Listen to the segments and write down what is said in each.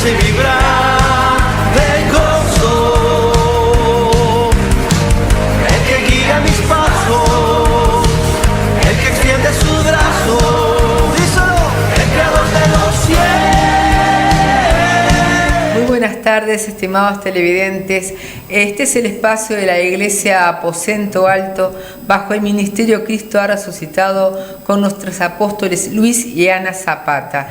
hace vibrar de gozo, el que guía mis pasos, el que extiende su brazo, díselo, el creador de los cielos. Muy buenas tardes, estimados televidentes. Este es el espacio de la Iglesia Aposento Alto, bajo el ministerio Cristo ha resucitado, con nuestros apóstoles Luis y Ana Zapata.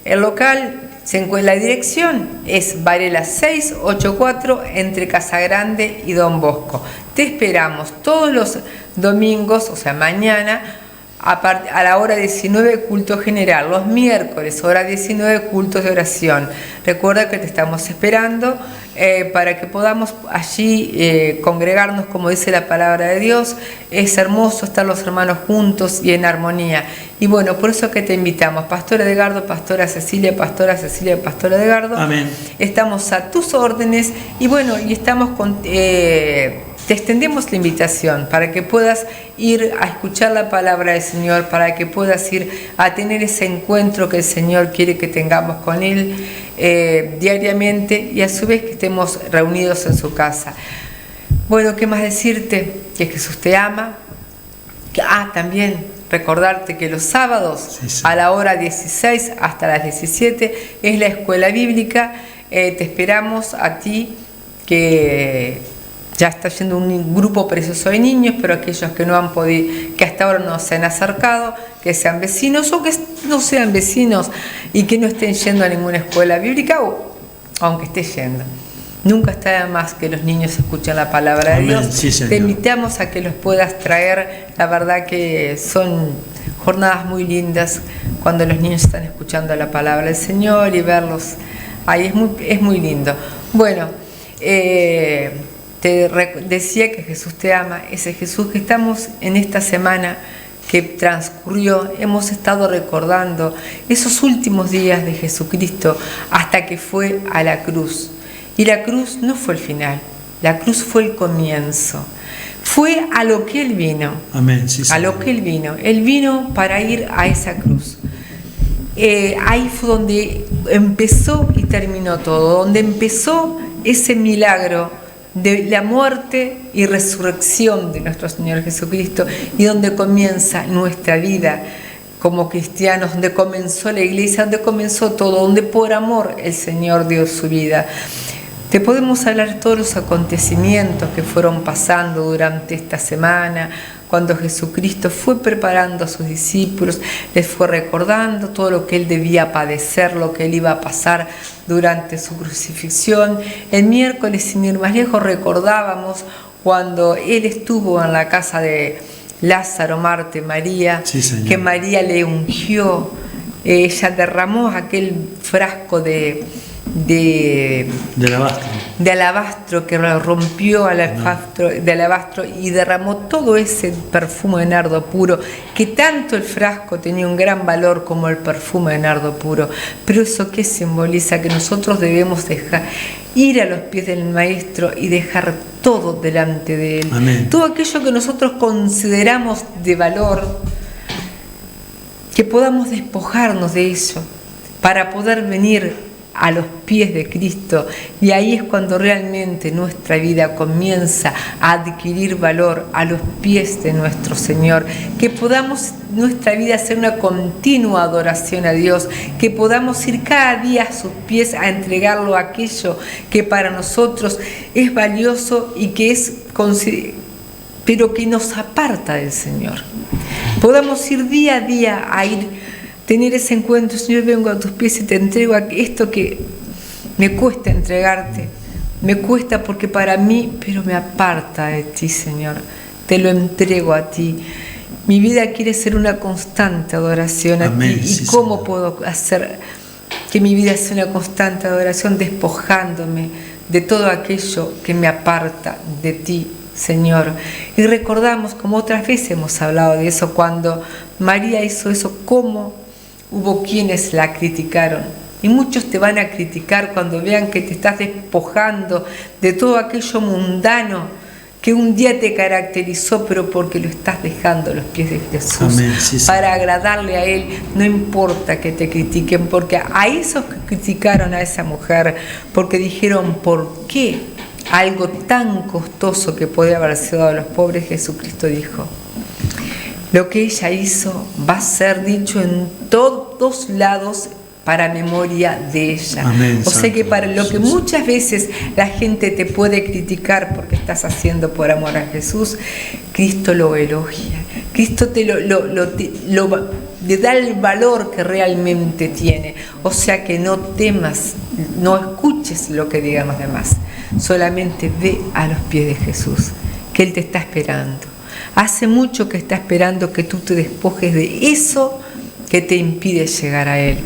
El local se encuentra, la dirección es Varela 684 entre Casagrande y Don Bosco. Te esperamos todos los domingos, o sea mañana, a la hora 19 culto general, los miércoles hora 19 cultos de oración. Recuerda que te estamos esperando para que podamos allí congregarnos, como dice la palabra de Dios. Es hermoso estar los hermanos juntos y en armonía. Y bueno, por eso que te invitamos, Pastor Edgardo, Pastora Cecilia, Pastor Edgardo. Amén. Estamos a tus órdenes y bueno, y estamos con... te extendemos la invitación para que puedas ir a escuchar la palabra del Señor, para que puedas ir a tener ese encuentro que el Señor quiere que tengamos con Él diariamente, y a su vez que estemos reunidos en su casa. Bueno, ¿qué más decirte? Que Jesús te ama. También recordarte que los sábados a la hora 16 hasta las 17 es la escuela bíblica. Te esperamos a ti, que ya está yendo un grupo precioso de niños, pero aquellos que no han podido, que hasta ahora no se han acercado, que sean vecinos o que no sean vecinos y que no estén yendo a ninguna escuela bíblica, o aunque esté yendo. Nunca está de más que los niños escuchen la palabra de Dios. Sí, te invitamos a que los puedas traer. La verdad que son jornadas muy lindas cuando los niños están escuchando la palabra del Señor, y verlos ahí es muy lindo. Bueno, te decía que Jesús te ama, ese Jesús que estamos en esta semana que transcurrió, hemos estado recordando esos últimos días de Jesucristo hasta que fue a la cruz. Y la cruz no fue el final, la cruz fue el comienzo. Fue a lo que Él vino. Amén. Sí, a lo que Él vino. Él vino para ir a esa cruz. Ahí fue donde empezó y terminó todo, donde empezó ese milagro de la muerte y resurrección de nuestro Señor Jesucristo, y donde comienza nuestra vida como cristianos, donde comenzó la iglesia, donde comenzó todo, donde por amor el Señor dio su vida. Te podemos hablar de todos los acontecimientos que fueron pasando durante esta semana, cuando Jesucristo fue preparando a sus discípulos, les fue recordando todo lo que Él debía padecer, lo que Él iba a pasar durante su crucifixión. El miércoles, sin ir más lejos, recordábamos cuando Él estuvo en la casa de Lázaro, Marta y María, que María le ungió, ella derramó aquel frasco de alabastro que rompió de alabastro y derramó todo ese perfume de nardo puro, que tanto el frasco tenía un gran valor como el perfume de nardo puro. Pero eso que simboliza que nosotros debemos dejar ir a los pies del Maestro y dejar todo delante de Él. Amén. Todo aquello que nosotros consideramos de valor, que podamos despojarnos de eso para poder venir a los pies de Cristo, y ahí es cuando realmente nuestra vida comienza a adquirir valor a los pies de nuestro Señor, que podamos nuestra vida hacer una continua adoración a Dios, que podamos ir cada día a sus pies a entregarlo aquello que para nosotros es valioso y que es pero que nos aparta del Señor. Podamos ir día a día a tener ese encuentro. Señor, vengo a tus pies y te entrego esto que me cuesta entregarte, me cuesta porque para mí, pero me aparta de ti, Señor. Te lo entrego a ti. Mi vida quiere ser una constante adoración a ti. ¿Y cómo puedo hacer que mi vida sea una constante adoración? Despojándome de todo aquello que me aparta de ti, Señor. Y recordamos, como otras veces hemos hablado de eso, cuando María hizo eso, cómo hubo quienes la criticaron. Y muchos te van a criticar cuando vean que te estás despojando de todo aquello mundano que un día te caracterizó, pero porque lo estás dejando a los pies de Jesús. Amén, sí, para agradarle a Él. No importa que te critiquen, porque a esos que criticaron a esa mujer, porque dijeron, ¿por qué algo tan costoso que podía haber sido a los pobres? Jesucristo dijo, lo que ella hizo va a ser dicho en todos lados para memoria de ella. Amén, o sea que Santo para lo que Jesús. muchas veces la gente te puede criticar porque estás haciendo por amor a Jesús, Cristo lo elogia. Cristo te le da el valor que realmente tiene. O sea que no temas, no escuches lo que digan los demás. Solamente ve a los pies de Jesús, que Él te está esperando. Hace mucho que está esperando que tú te despojes de eso que te impide llegar a Él.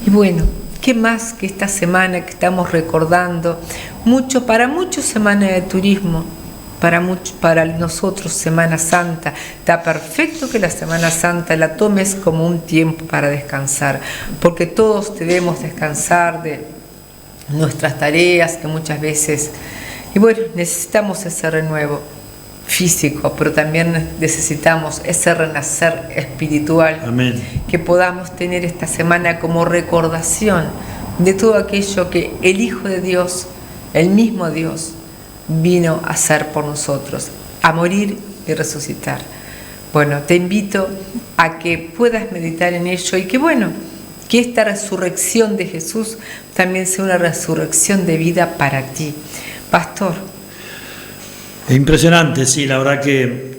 Y bueno, ¿qué más que esta semana que estamos recordando? Para muchos semana de turismo, para nosotros Semana Santa. Está perfecto que la Semana Santa la tomes como un tiempo para descansar, porque todos debemos descansar de nuestras tareas que muchas veces... Y bueno, necesitamos ese renuevo físico, pero también necesitamos ese renacer espiritual. Amén. Que podamos tener esta semana como recordación de todo aquello que el Hijo de Dios, el mismo Dios, vino a hacer por nosotros, a morir y resucitar. Bueno, te invito a que puedas meditar en ello y que bueno, que esta resurrección de Jesús también sea una resurrección de vida para ti. Pastor. Impresionante, sí, la verdad que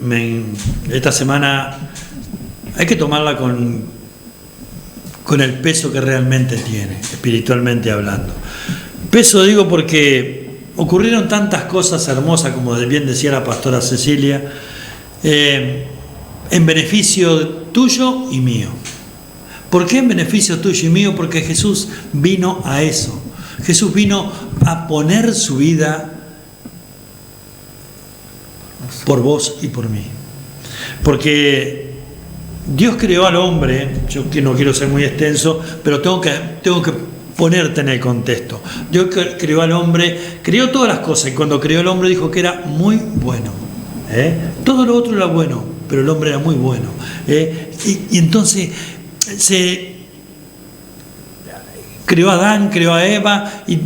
esta semana hay que tomarla con el peso que realmente tiene, espiritualmente hablando. Peso digo porque ocurrieron tantas cosas hermosas, como bien decía la pastora Cecilia, en beneficio tuyo y mío. ¿Por qué en beneficio tuyo y mío? Porque Jesús vino a eso. Jesús vino a poner su vida por vos y por mí. Porque Dios creó al hombre, yo que no quiero ser muy extenso, pero tengo que ponerte en el contexto. Dios creó al hombre, creó todas las cosas, y cuando creó al hombre dijo que era muy bueno. Todo lo otro era bueno, pero el hombre era muy bueno. Y entonces creó a Adán, creó a Eva y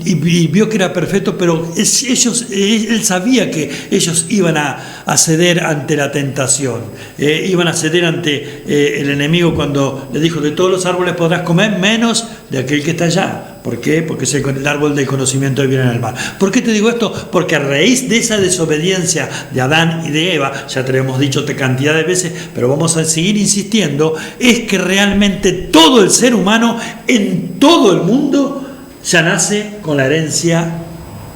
vio que era perfecto, pero él sabía que ellos iban a ceder ante la tentación, iban a ceder ante el enemigo cuando le dijo: de todos los árboles podrás comer menos de aquel que está allá. ¿Por qué? Porque es el árbol del conocimiento del bien y del mal. ¿Por qué te digo esto? Porque a raíz de esa desobediencia de Adán y de Eva, ya te lo hemos dicho cantidad de veces, pero vamos a seguir insistiendo, es que realmente todo el ser humano en todo el mundo ya nace con la herencia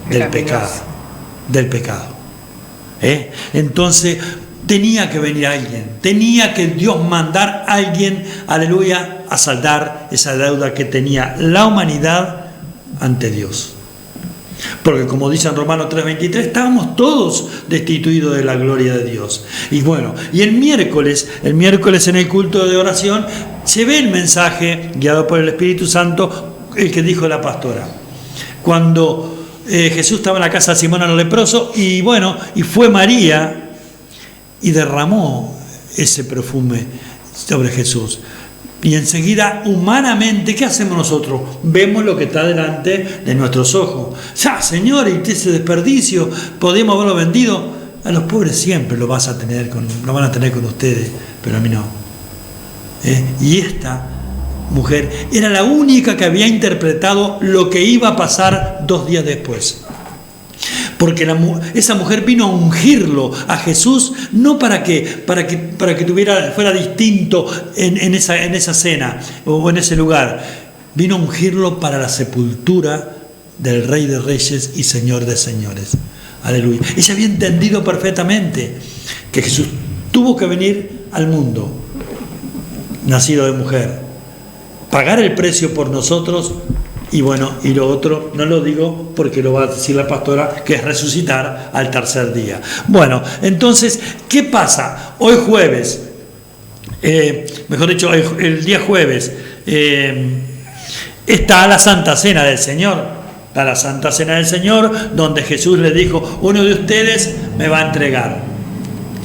del pecado. Del pecado. Entonces tenía que venir alguien, tenía que Dios mandar a alguien, aleluya, a saldar esa deuda que tenía la humanidad ante Dios. Porque como dice en Romanos 3:23, estábamos todos destituidos de la gloria de Dios. Y bueno, y el miércoles en el culto de oración, se ve el mensaje guiado por el Espíritu Santo, el que dijo la pastora. Cuando Jesús estaba en la casa de Simón el leproso, y bueno, y fue María y derramó ese perfume sobre Jesús. Y enseguida, humanamente, ¿qué hacemos nosotros? Vemos lo que está delante de nuestros ojos. Ya, Señor, y ese desperdicio, podemos haberlo vendido. A los pobres siempre lo van a tener con ustedes, pero a mí no. Y esta mujer era la única que había interpretado lo que iba a pasar 2 días después. Porque esa mujer vino a ungirlo a Jesús, no para que fuera distinto en esa cena o en ese lugar. Vino a ungirlo para la sepultura del Rey de Reyes y Señor de Señores. Aleluya. Ella había entendido perfectamente que Jesús tuvo que venir al mundo, nacido de mujer, pagar el precio por nosotros. Y bueno, y lo otro no lo digo porque lo va a decir la pastora, que es resucitar al tercer día. Bueno, entonces, ¿qué pasa? Hoy jueves, mejor dicho, el día jueves, está la Santa Cena del Señor. a la Santa Cena del Señor, donde Jesús le dijo, uno de ustedes me va a entregar.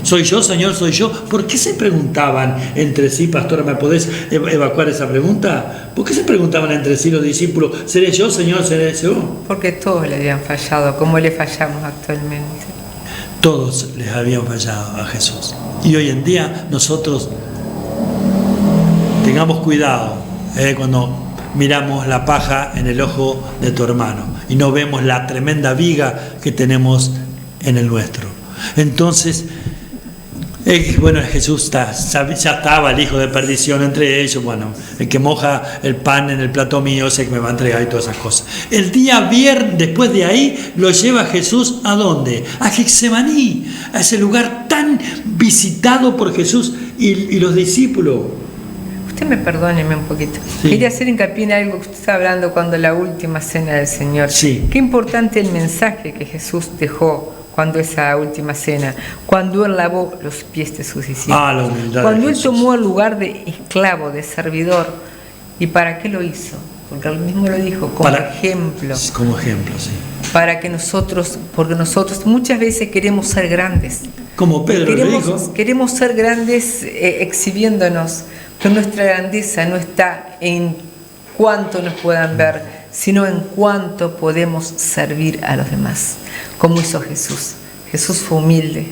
¿Soy yo, Señor? ¿Soy yo? ¿Por qué se preguntaban entre sí, pastora? ¿Me podés evacuar esa pregunta? ¿Por qué se preguntaban entre sí los discípulos? ¿Seré yo, Señor? ¿Seré yo? Porque todos le habían fallado, como le fallamos actualmente. Todos les habían fallado a Jesús. Y hoy en día nosotros tengamos cuidado cuando miramos la paja en el ojo de tu hermano y no vemos la tremenda viga que tenemos en el nuestro. Entonces, bueno, Jesús ya estaba el hijo de perdición entre ellos. Bueno, el que moja el pan en el plato mío ese que me va a entregar y todas esas cosas. El día viernes, después de ahí, lo lleva Jesús ¿a dónde? A Getsemaní, a ese lugar tan visitado por Jesús y los discípulos. Usted me perdóneme un poquito. Sí. Quería hacer hincapié en algo que usted está hablando cuando la última cena del Señor. Sí. Qué importante el mensaje que Jesús dejó cuando esa última cena, cuando Él lavó los pies de sus discípulos. La humildad cuando de Él Jesús. tomó el lugar de esclavo, de servidor. ¿Y para qué lo hizo? Porque Él mismo lo dijo, como ejemplo. Como ejemplo, sí. Para que porque nosotros muchas veces queremos ser grandes. Como Pedro le dijo. Queremos ser grandes exhibiéndonos, pero nuestra grandeza no está en cuánto nos puedan ver, sino en cuánto podemos servir a los demás, como hizo Jesús. Jesús fue humilde.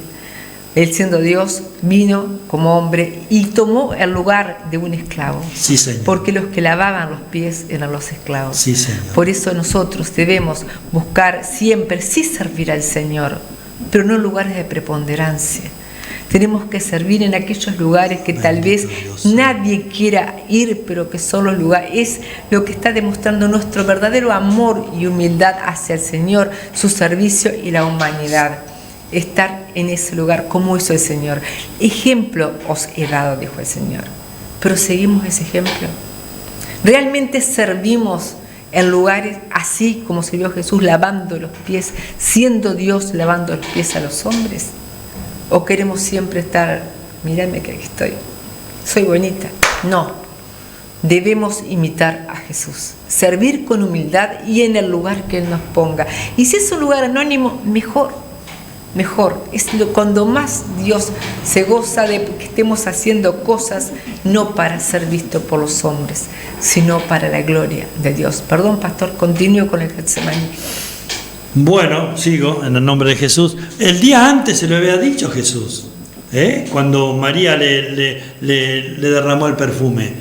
Él, siendo Dios, vino como hombre y tomó el lugar de un esclavo. Sí, Señor. Porque los que lavaban los pies eran los esclavos. Sí, Señor. Por eso nosotros debemos buscar siempre sí servir al Señor, pero no en lugares de preponderancia. Tenemos que servir en aquellos lugares que tal vez nadie quiera ir, pero que son los lugares. Es lo que está demostrando nuestro verdadero amor y humildad hacia el Señor, su servicio y la humanidad. Estar en ese lugar como hizo el Señor. Ejemplo os he dado, dijo el Señor. Pero seguimos ese ejemplo. ¿Realmente servimos en lugares así como sirvió Jesús, lavando los pies, siendo Dios lavando los pies a los hombres? ¿O queremos siempre estar, mírame que aquí estoy, soy bonita? No, debemos imitar a Jesús, servir con humildad y en el lugar que Él nos ponga. Y si es un lugar anónimo, mejor. Es cuando más Dios se goza de que estemos haciendo cosas no para ser visto por los hombres, sino para la gloria de Dios. Perdón, pastor, continúo con el Getsemaní. Bueno, sigo en el nombre de Jesús. El día antes se lo había dicho Jesús, cuando María le derramó el perfume.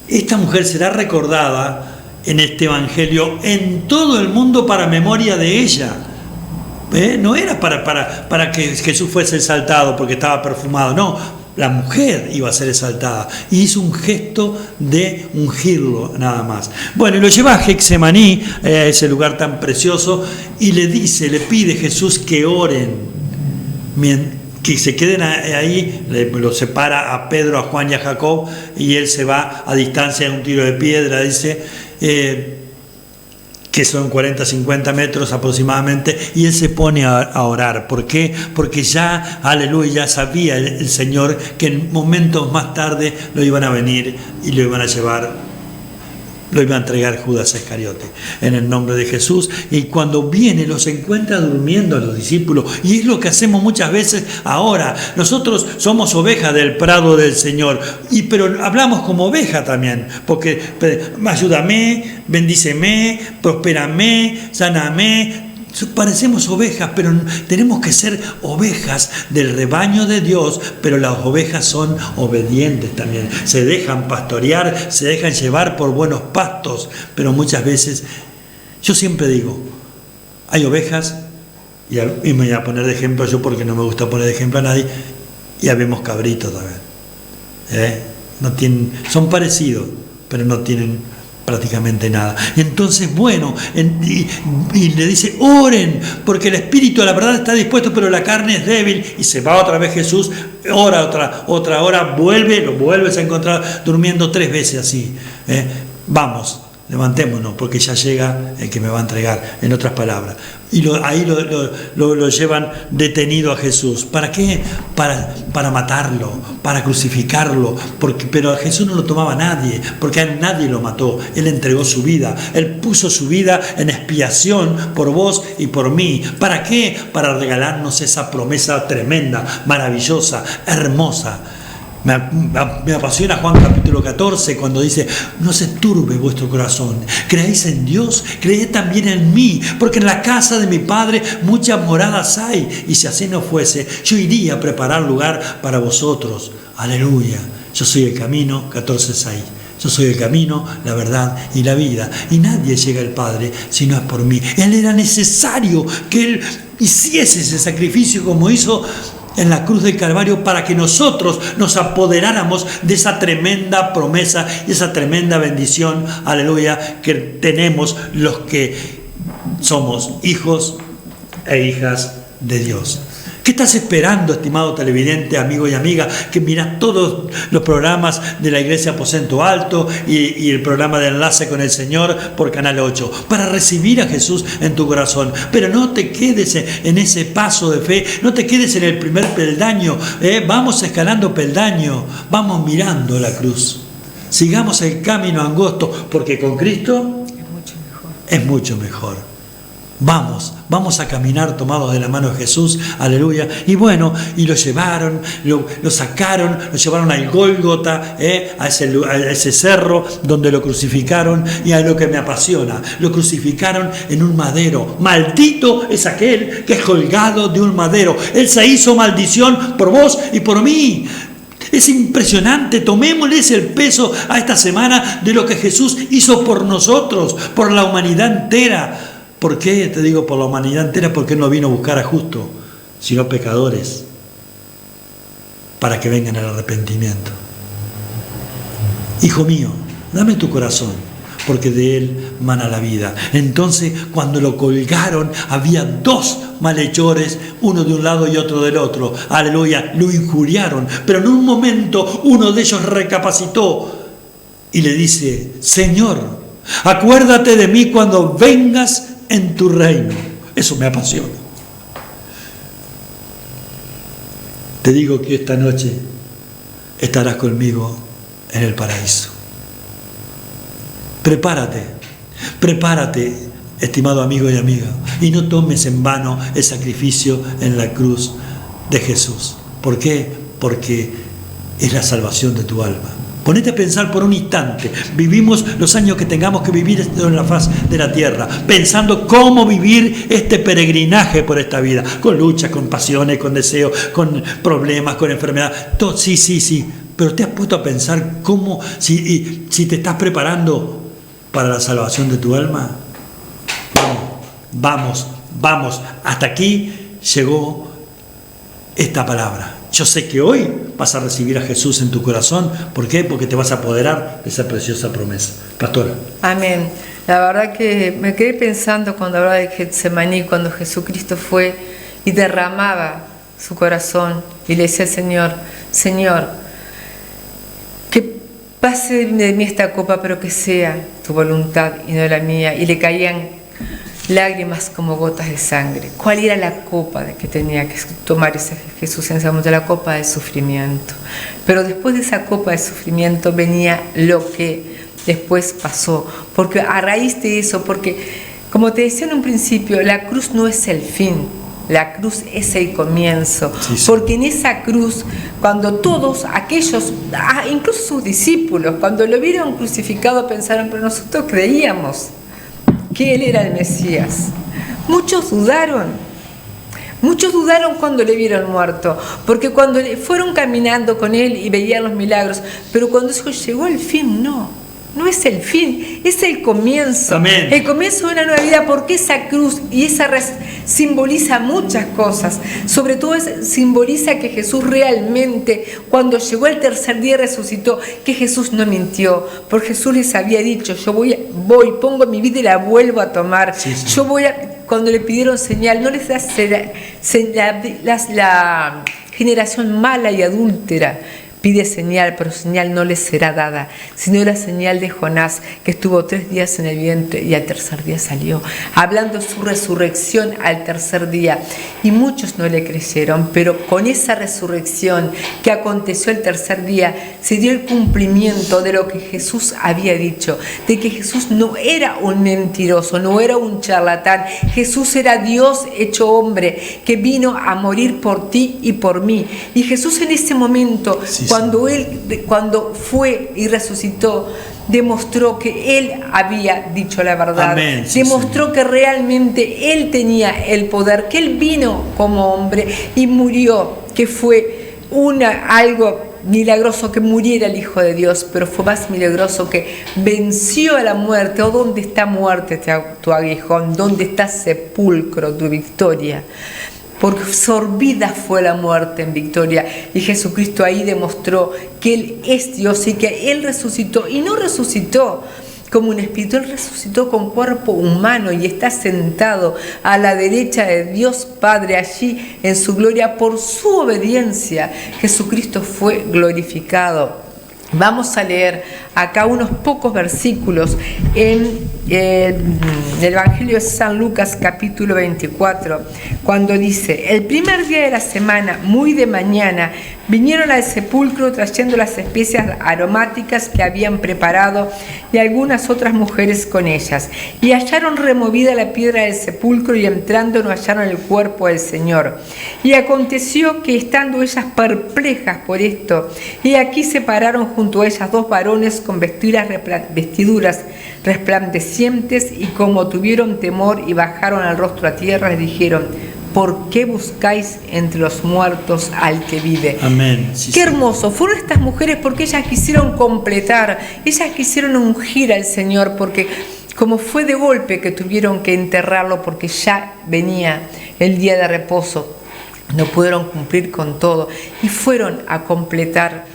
Esta mujer será recordada en este evangelio en todo el mundo para memoria de ella. No era para que Jesús fuese exaltado porque estaba perfumado, no, la mujer iba a ser exaltada y hizo un gesto de ungirlo nada más. Bueno, y lo lleva a Getsemaní, ese lugar tan precioso, y le pide Jesús que oren, que se queden ahí. Lo separa a Pedro, a Juan y a Jacob, y él se va a distancia de un tiro de piedra, dice, que son 40, 50 metros aproximadamente, y él se pone a orar. ¿Por qué? Porque ya, aleluya, ya sabía el Señor que en momentos más tarde lo iban a venir y lo iban a llevar, lo iba a entregar Judas Iscariote, en el nombre de Jesús. Y cuando viene los encuentra durmiendo a los discípulos, y es lo que hacemos muchas veces ahora. Nosotros somos ovejas del prado del Señor, pero hablamos como oveja también, porque ayúdame, bendíceme, prospérame, sáname. Parecemos ovejas, pero tenemos que ser ovejas del rebaño de Dios, pero las ovejas son obedientes también, se dejan pastorear, se dejan llevar por buenos pastos, pero muchas veces, yo siempre digo, hay ovejas, y me voy a poner de ejemplo yo porque no me gusta poner de ejemplo a nadie, y habemos cabritos también, no tienen, son parecidos, pero no tienen prácticamente nada. Entonces, bueno, y le dice, oren, porque el espíritu a la verdad está dispuesto, pero la carne es débil. Y se va otra vez Jesús, ora otra hora, lo vuelves a encontrar durmiendo 3 veces así. Vamos, levantémonos, porque ya llega el que me va a entregar, en otras palabras. Y ahí lo llevan detenido a Jesús. ¿Para qué? Para matarlo, para crucificarlo. Pero a Jesús no lo tomaba nadie, porque a él nadie lo mató. Él entregó su vida. Él puso su vida en expiación por vos y por mí. ¿Para qué? Para regalarnos esa promesa tremenda, maravillosa, hermosa. Me apasiona Juan capítulo 14 cuando dice: no se turbe vuestro corazón, creéis en Dios, creed también en mí, porque en la casa de mi Padre muchas moradas hay, y si así no fuese, yo iría a preparar lugar para vosotros. Aleluya. Yo soy el camino, 14:6. Yo soy el camino, la verdad y la vida, y nadie llega al Padre si no es por mí. Él era necesario que Él hiciese ese sacrificio como hizo en la cruz del Calvario, para que nosotros nos apoderáramos de esa tremenda promesa y esa tremenda bendición, aleluya, que tenemos los que somos hijos e hijas de Dios. ¿Qué estás esperando, estimado televidente, amigo y amiga, que miras todos los programas de la Iglesia Aposento Alto y el programa de Enlace con el Señor por Canal 8, para recibir a Jesús en tu corazón? Pero no te quedes en ese paso de fe, no te quedes en el primer peldaño, vamos escalando peldaño, vamos mirando la cruz. Sigamos el camino angosto, porque con Cristo es mucho mejor. Vamos a caminar tomados de la mano de Jesús, aleluya. Y bueno, y lo llevaron, lo sacaron, lo llevaron al Gólgota, a ese cerro donde lo crucificaron. Y a lo que me apasiona, lo crucificaron en un madero. Maldito es aquel que es colgado de un madero. Él se hizo maldición por vos y por mí. Es impresionante. Tomémosles el peso a esta semana de lo que Jesús hizo por nosotros, por la humanidad entera. ¿Por qué? Te digo por la humanidad entera, porque Él no vino a buscar a justos, sino pecadores, para que vengan al arrepentimiento. Hijo mío, dame tu corazón, porque de Él mana la vida. Entonces, cuando lo colgaron, había dos malhechores, uno de un lado y otro del otro. Aleluya, lo injuriaron. Pero en un momento uno de ellos recapacitó y le dice: Señor, acuérdate de mí cuando vengas en tu reino. Eso me apasiona. Te digo que esta noche estarás conmigo en el paraíso. Prepárate, estimado amigo y amiga, y no tomes en vano el sacrificio en la cruz de Jesús. ¿Por qué? Porque es la salvación de tu alma. Ponete a pensar por un instante. Vivimos los años que tengamos que vivir en la faz de la tierra, pensando cómo vivir este peregrinaje por esta vida, con luchas, con pasiones, con deseos, con problemas, con enfermedad. Todo, sí. Pero te has puesto a pensar cómo, si te estás preparando para la salvación de tu alma. Vamos. Hasta aquí llegó esta palabra. Yo sé que hoy vas a recibir a Jesús en tu corazón. ¿Por qué? Porque te vas a apoderar de esa preciosa promesa. Pastora. Amén. La verdad que me quedé pensando cuando hablaba de Getsemaní, cuando Jesucristo fue y derramaba su corazón y le decía: Señor, que pase de mí esta copa, pero que sea tu voluntad y no la mía. Y le caían lágrimas como gotas de sangre. ¿Cuál era la copa que tenía que tomar ese Jesús en ese momento? La copa del sufrimiento. Pero después de esa copa de sufrimiento venía lo que después pasó. Porque a raíz de eso, porque como te decía en un principio, la cruz no es el fin. La cruz es el comienzo. Sí. Porque en esa cruz, cuando todos aquellos, incluso sus discípulos, cuando lo vieron crucificado, pensaron: pero nosotros creíamos que Él era el Mesías. Muchos dudaron cuando le vieron muerto, porque cuando fueron caminando con Él y veían los milagros, pero cuando eso llegó el fin, no es el fin, es el comienzo. Amén. El comienzo de una nueva vida, porque esa cruz y esa simboliza muchas cosas. Sobre todo simboliza que Jesús realmente, cuando llegó el tercer día, resucitó, que Jesús no mintió, porque Jesús les había dicho: yo voy, pongo mi vida y la vuelvo a tomar. Sí. Yo voy cuando le pidieron señal, no les das la generación mala y adúltera, Pide señal, pero señal no les será dada, sino la señal de Jonás, que estuvo 3 días en el vientre y al tercer día salió, hablando de su resurrección al tercer día. Y muchos no le creyeron, pero con esa resurrección que aconteció el tercer día, se dio el cumplimiento de lo que Jesús había dicho, de que Jesús no era un mentiroso, no era un charlatán. Jesús era Dios hecho hombre, que vino a morir por ti y por mí. Y Jesús en ese momento, cuando fue y resucitó, demostró que Él había dicho la verdad. Amén, sí, demostró Señor. que realmente Él tenía el poder, que Él vino como hombre y murió, que fue algo milagroso que muriera el Hijo de Dios, pero fue más milagroso que venció a la muerte. ¿O dónde está muerte tu aguijón? ¿Dónde está sepulcro tu victoria? Porque sorbida fue la muerte en victoria, y Jesucristo ahí demostró que Él es Dios y que Él resucitó, y no resucitó como un espíritu, Él resucitó con cuerpo humano y está sentado a la derecha de Dios Padre allí en su gloria. Por su obediencia Jesucristo fue glorificado. Vamos a leer acá unos pocos versículos en el Evangelio de San Lucas capítulo 24, cuando dice: el primer día de la semana, muy de mañana, vinieron al sepulcro trayendo las especias aromáticas que habían preparado y algunas otras mujeres con ellas, y hallaron removida la piedra del sepulcro, y entrando no hallaron el cuerpo del Señor. Y aconteció que, estando ellas perplejas por esto, y aquí se pararon junto a ellas 2 varones con vestiduras resplandecientes, y como tuvieron temor y bajaron el rostro a tierra, les dijeron: ¿por qué buscáis entre los muertos al que vive? Amén. Sí, Qué sí. hermoso. Fueron estas mujeres porque ellas quisieron completar, ellas quisieron ungir al Señor, porque como fue de golpe que tuvieron que enterrarlo, porque ya venía el día de reposo, no pudieron cumplir con todo y fueron a completar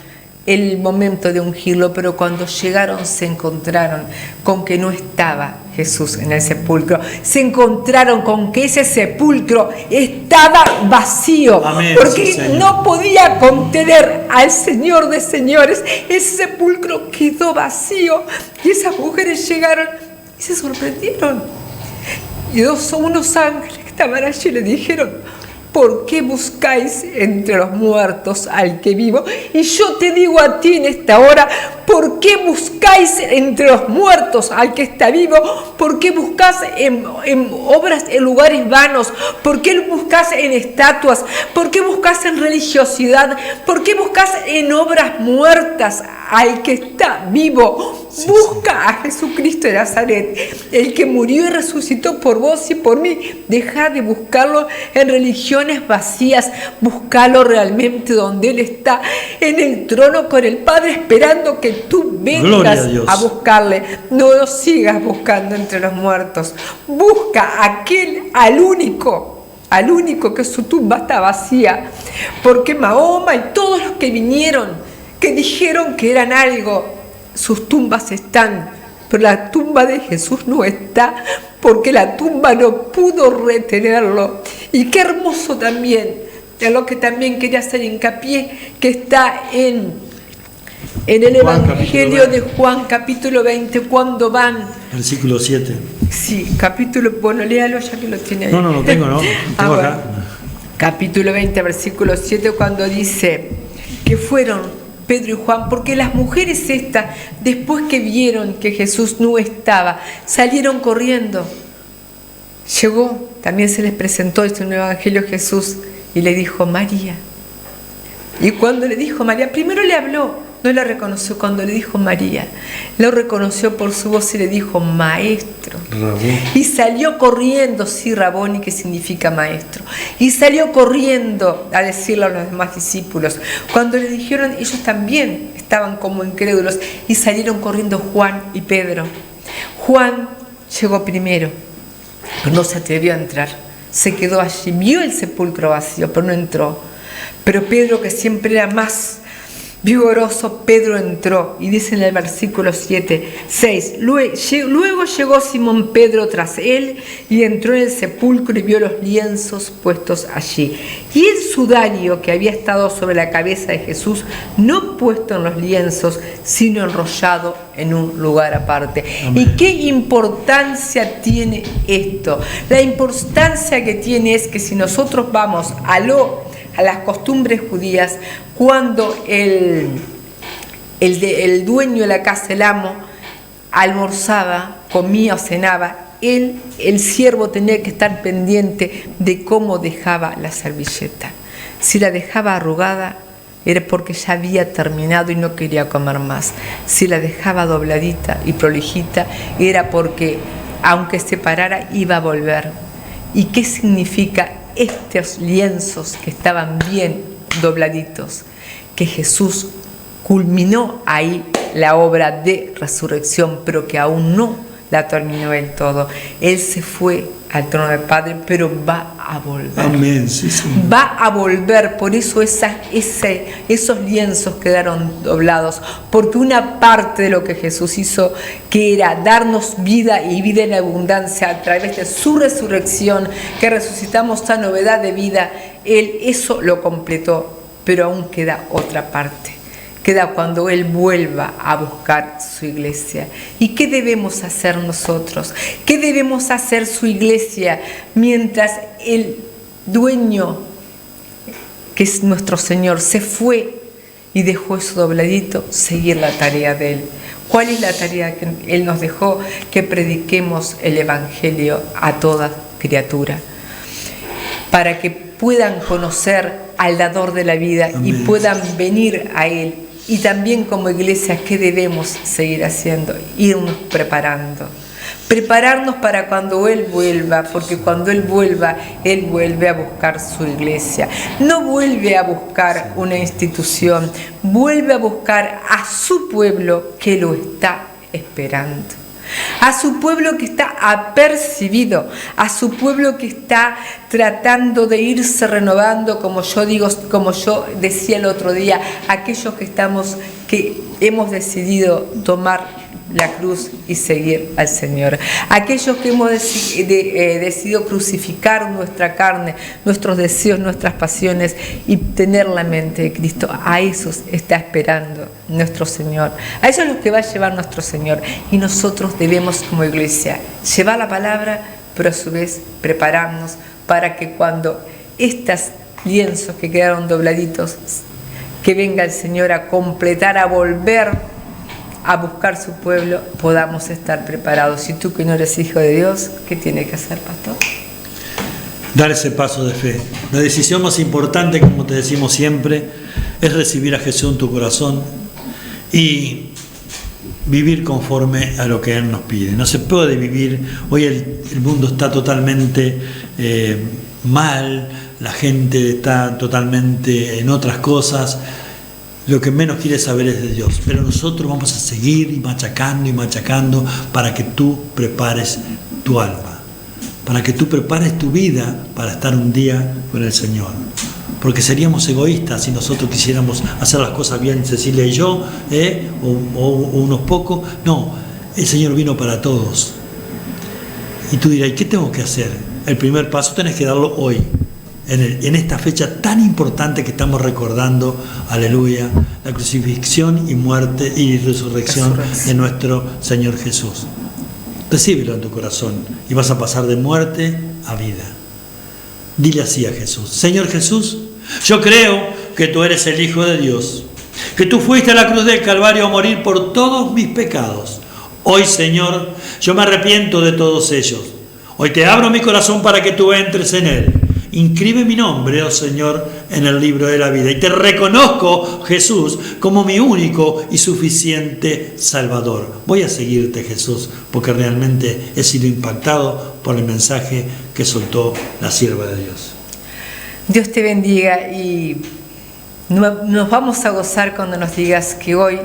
el momento de ungirlo, pero cuando llegaron se encontraron con que no estaba Jesús en el sepulcro. Se encontraron con que ese sepulcro estaba vacío. Amén, porque sí, Señor. no podía contener al Señor de señores. Ese sepulcro quedó vacío y esas mujeres llegaron y se sorprendieron. Y unos ángeles que estaban allí le dijeron: ¿por qué buscáis entre los muertos al que vivo? Y yo te digo a ti en esta hora: ¿por qué buscáis entre los muertos al que está vivo? ¿Por qué buscáis en obras, en lugares vanos? ¿Por qué buscáis en estatuas? ¿Por qué buscáis en religiosidad? ¿Por qué buscáis en obras muertas al que está vivo? Busca a Jesucristo de Nazaret, el que murió y resucitó por vos y por mí. Deja de buscarlo en religiones vacías, búscalo realmente donde Él está, en el trono con el Padre, esperando que tú vengas a buscarle. No lo sigas buscando entre los muertos. Busca al único que su tumba está vacía, porque Mahoma y todos los que vinieron, que dijeron que eran algo, sus tumbas están, pero la tumba de Jesús no está, porque la tumba no pudo retenerlo. Y qué hermoso también, de lo que también quería hacer hincapié, que está en el Evangelio de Juan capítulo 20, cuando van... Versículo 7. Sí, capítulo, bueno, léalo ya que lo tiene ahí. No, lo tengo, ¿no? Tengo acá. Bueno. Capítulo 20, versículo 7, cuando dice que fueron Pedro y Juan, porque las mujeres estas, después que vieron que Jesús no estaba, salieron corriendo. Llegó, también se les presentó en el Evangelio Jesús y le dijo: María. Y cuando le dijo María, primero le habló, no la reconoció. Cuando le dijo María, lo reconoció por su voz y le dijo: Maestro. Rabón. Y salió corriendo, sí, Rabón, que significa maestro. Y salió corriendo a decirle a los demás discípulos. Cuando le dijeron, ellos también estaban como incrédulos y salieron corriendo Juan y Pedro. Juan llegó primero, pero no se atrevió a entrar. Se quedó allí, vio el sepulcro vacío, pero no entró. Pero Pedro, que siempre era más Vigoroso, Pedro entró, y dice en el versículo 6, luego llegó Simón Pedro tras él y entró en el sepulcro y vio los lienzos puestos allí. Y el sudario que había estado sobre la cabeza de Jesús, no puesto en los lienzos, sino enrollado en un lugar aparte. Amén. ¿Y qué importancia tiene esto? La importancia que tiene es que si nosotros vamos a las costumbres judías, cuando el dueño de la casa, el amo, almorzaba, comía o cenaba, el siervo tenía que estar pendiente de cómo dejaba la servilleta. Si la dejaba arrugada, era porque ya había terminado y no quería comer más. Si la dejaba dobladita y prolijita, era porque, aunque se parara, iba a volver. ¿Y qué significa estos lienzos que estaban bien dobladitos? Que Jesús culminó ahí la obra de resurrección, pero que aún no la terminó del todo. Él se fue al trono del Padre, pero va a volver. Amén, sí, sí. Va a volver, por eso esos lienzos quedaron doblados, porque una parte de lo que Jesús hizo, que era darnos vida y vida en abundancia a través de su resurrección, que resucitamos a novedad de vida, Él eso lo completó, pero aún queda otra parte. Queda cuando Él vuelva a buscar su iglesia. ¿Y qué debemos hacer nosotros? ¿Qué debemos hacer su iglesia mientras el dueño, que es nuestro Señor, se fue y dejó eso dobladito? Seguir la tarea de Él. ¿Cuál es la tarea que Él nos dejó? Que prediquemos el Evangelio a toda criatura, para que puedan conocer al dador de la vida. Amén. Y puedan venir a Él. Y también como iglesia, ¿qué debemos seguir haciendo? Irnos prepararnos para cuando Él vuelva, porque cuando Él vuelva, Él vuelve a buscar su iglesia. No vuelve a buscar una institución, vuelve a buscar a su pueblo que lo está esperando. A su pueblo que está apercibido, a su pueblo que está tratando de irse renovando, como yo decía el otro día, aquellos que hemos decidido tomar la cruz y seguir al Señor, aquellos que hemos decidido crucificar nuestra carne, nuestros deseos, nuestras pasiones y tener la mente de Cristo. A esos está esperando nuestro Señor, a esos es los que va a llevar nuestro Señor, y nosotros debemos como iglesia llevar la palabra, pero a su vez prepararnos para que cuando estos lienzos que quedaron dobladitos, que venga el Señor a completar, a volver a buscar su pueblo, podamos estar preparados. Si tú que no eres hijo de Dios, ¿qué tienes que hacer, pastor? Dar ese paso de fe. La decisión más importante, como te decimos siempre, es recibir a Jesús en tu corazón y vivir conforme a lo que Él nos pide. No se puede vivir, hoy el mundo está totalmente mal, la gente está totalmente en otras cosas. Lo que menos quiere saber es de Dios, pero nosotros vamos a seguir machacando para que tú prepares tu alma, para que tú prepares tu vida para estar un día con el Señor. Porque seríamos egoístas si nosotros quisiéramos hacer las cosas bien, Cecilia y yo, o unos pocos. No, el Señor vino para todos. Y tú dirás, ¿qué tengo que hacer? El primer paso tenés que darlo hoy. En esta fecha tan importante que estamos recordando, aleluya, la crucifixión y muerte y resurrección de nuestro Señor Jesús. Recíbelo en tu corazón y vas a pasar de muerte a vida. Dile así a Jesús: Señor Jesús, yo creo que tú eres el Hijo de Dios, que tú fuiste a la cruz del Calvario a morir por todos mis pecados. Hoy, Señor, yo me arrepiento de todos ellos. Hoy te abro mi corazón para que tú entres en él. Inscribe mi nombre, oh Señor, en el libro de la vida. Y te reconozco, Jesús, como mi único y suficiente Salvador. Voy a seguirte, Jesús, porque realmente he sido impactado por el mensaje que soltó la sierva de Dios. Dios te bendiga y nos vamos a gozar cuando nos digas que hoy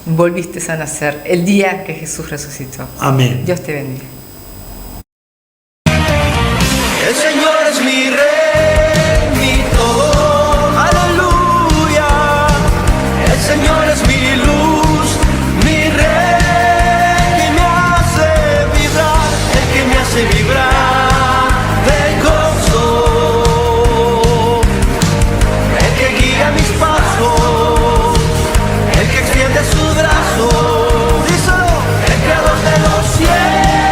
volviste a nacer, el día que Jesús resucitó. Amén. Dios te bendiga.